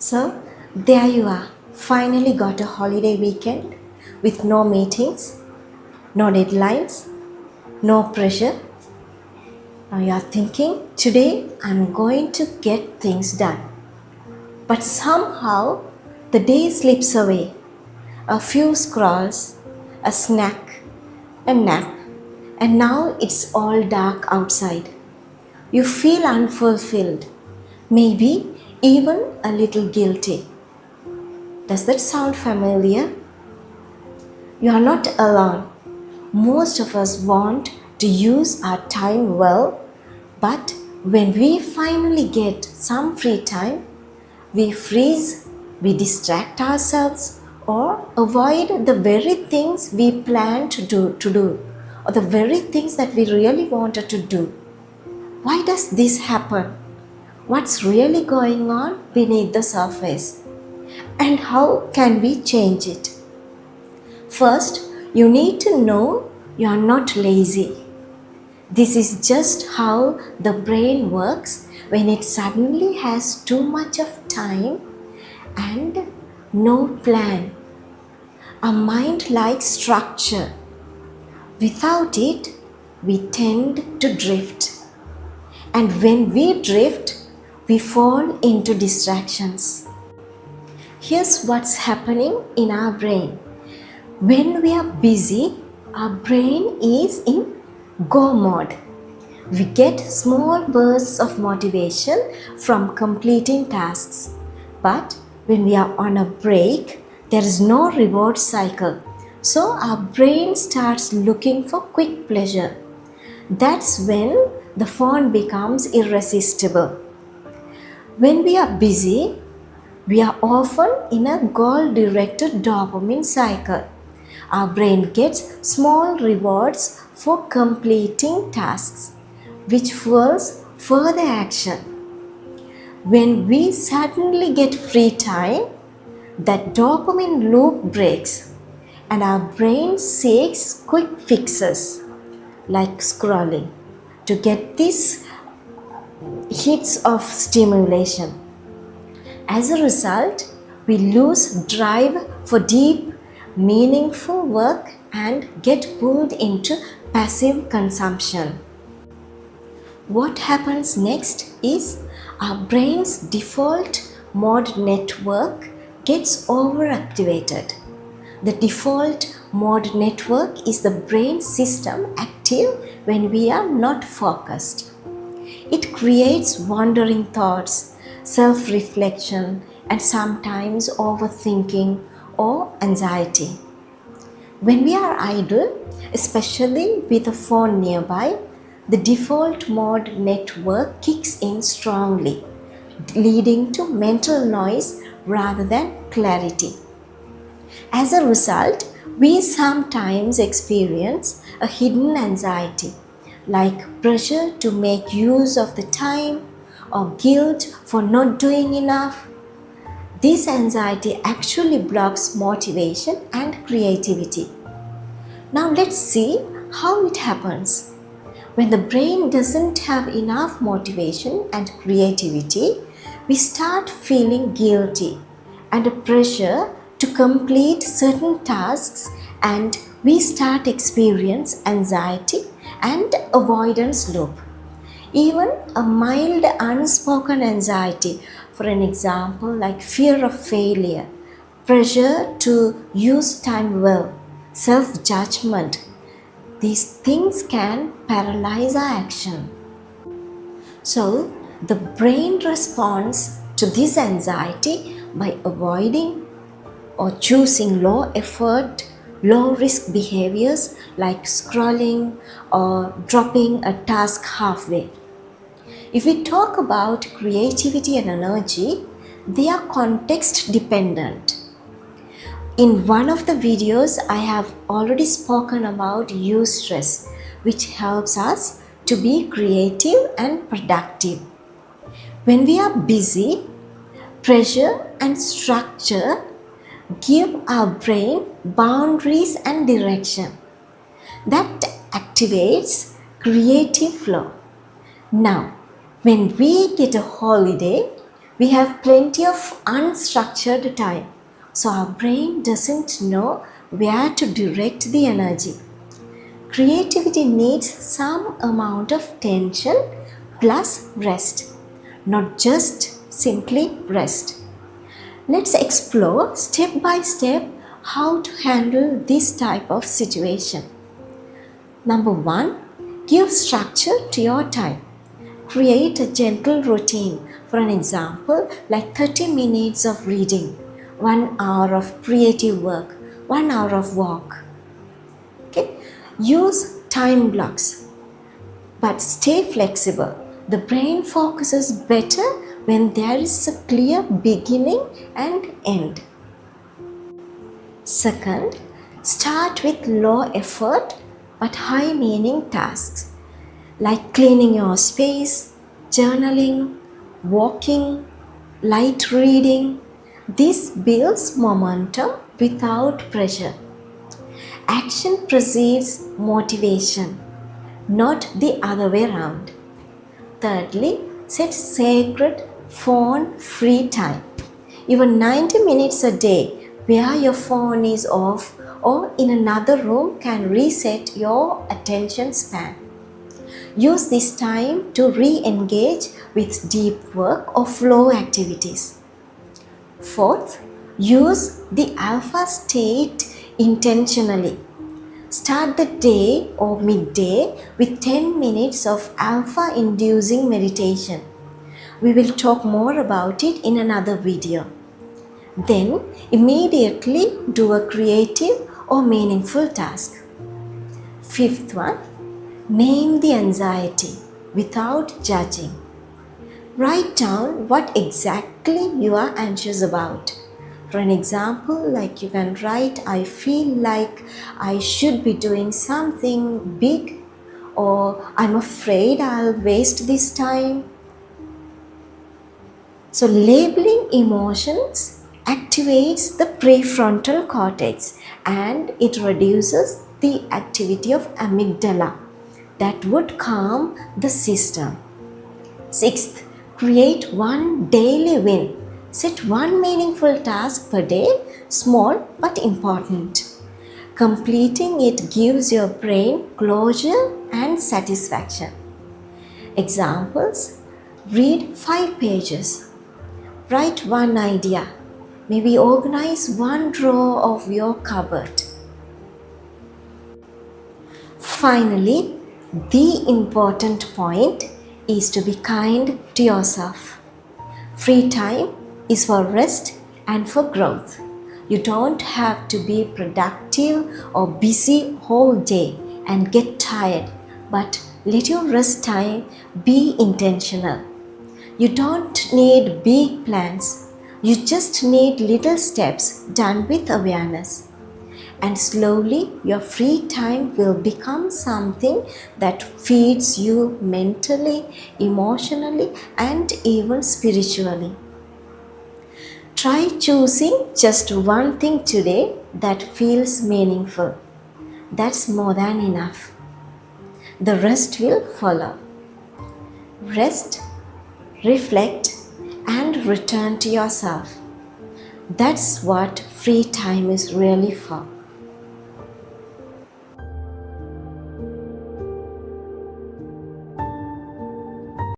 So, there you are. Finally got a holiday weekend with no meetings, no deadlines, no pressure. Now you are thinking, today I'm going to get things done. But somehow the day slips away. A few scrolls, a snack, a nap, and now it's all dark outside. You feel unfulfilled, maybe even a little guilty. Does that sound familiar? You are not alone. Most of us want to use our time well, but when we finally get some free time, we freeze, we distract ourselves, or avoid the very things we planned to do, or the very things that we really wanted to do. Why does this happen? What's really going on beneath the surface? And how can we change it? First, you need to know you are not lazy. This is just how the brain works when it suddenly has too much of time and no plan. Our mind likes structure. Without it, we tend to drift. And when we drift, we fall into distractions. Here's what's happening in our brain. When we are busy, our brain is in go mode. We get small bursts of motivation from completing tasks. But when we are on a break, there is no reward cycle. So our brain starts looking for quick pleasure. That's when the phone becomes irresistible. When we are busy, we are often in a goal-directed dopamine cycle. Our brain gets small rewards for completing tasks, which fuels further action. When we suddenly get free time, that dopamine loop breaks and our brain seeks quick fixes like scrolling to get these hits of stimulation. As a result, we lose drive for deep, meaningful work and get pulled into passive consumption. What happens next is our brain's default mode network gets overactivated. The default mode network is the brain system active when we are not focused. It creates wandering thoughts, self-reflection, and sometimes overthinking or anxiety. When we are idle, especially with a phone nearby, the default mode network kicks in strongly, leading to mental noise rather than clarity. As a result, we sometimes experience a hidden anxiety, like pressure to make use of the time or guilt for not doing enough. This anxiety actually blocks motivation and creativity. Now let's see how it happens. When the brain doesn't have enough motivation and creativity, we start feeling guilty and a pressure to complete certain tasks, and we start experience anxiety and avoidance loop. Even a mild unspoken anxiety, for an example like fear of failure, pressure to use time well, self-judgment, these things can paralyze our action. So, the brain responds to this anxiety by avoiding or choosing low effort, low risk behaviors like scrolling or dropping a task halfway. If we talk about creativity and energy, they are context dependent. In one of the videos, I have already spoken about eustress, which helps us to be creative and productive. When we are busy, pressure and structure give our brain boundaries and direction. That activates creative flow. Now, when we get a holiday, We have plenty of unstructured time, so our brain doesn't know where to direct the energy. Creativity needs some amount of tension plus rest, not just simply rest. Let's explore step by step how to handle this type of situation. Number 1, give structure to your time. Create a gentle routine. For an example, like 30 minutes of reading, 1 hour of creative work, 1 hour of walk. Okay? Use time blocks, but stay flexible. The brain focuses better when there is a clear beginning and end. Second, start with low effort but high meaning tasks like cleaning your space, journaling, walking, light reading. This builds momentum without pressure. Action precedes motivation, not the other way around. Thirdly, set sacred phone-free time. Even 90 minutes a day where your phone is off or in another room can reset your attention span. Use this time to re-engage with deep work or flow activities. Fourth, use the alpha state intentionally. Start the day or midday with 10 minutes of alpha inducing meditation. We will talk more about it in another video. Then immediately do a creative or meaningful task. Fifth one, name the anxiety without judging. Write down what exactly you are anxious about. For an example, like you can write, I feel like I should be doing something big, or I'm afraid I'll waste this time. So labeling emotions activates the prefrontal cortex and it reduces the activity of amygdala that would calm the system. Sixth, create one daily win. Set one meaningful task per day, small but important. Completing it gives your brain closure and satisfaction. Examples: read 5 pages. Write one idea. Maybe organize one drawer of your cupboard. Finally, the important point is to be kind to yourself. Free time is for rest and for growth. You don't have to be productive or busy whole day and get tired, but let your rest time be intentional. You don't need big plans. You just need little steps done with awareness. And slowly your free time will become something that feeds you mentally, emotionally, and even spiritually. Try choosing just one thing today that feels meaningful. That's more than enough. The rest will follow. Rest, reflect, and return to yourself. That's what free time is really for.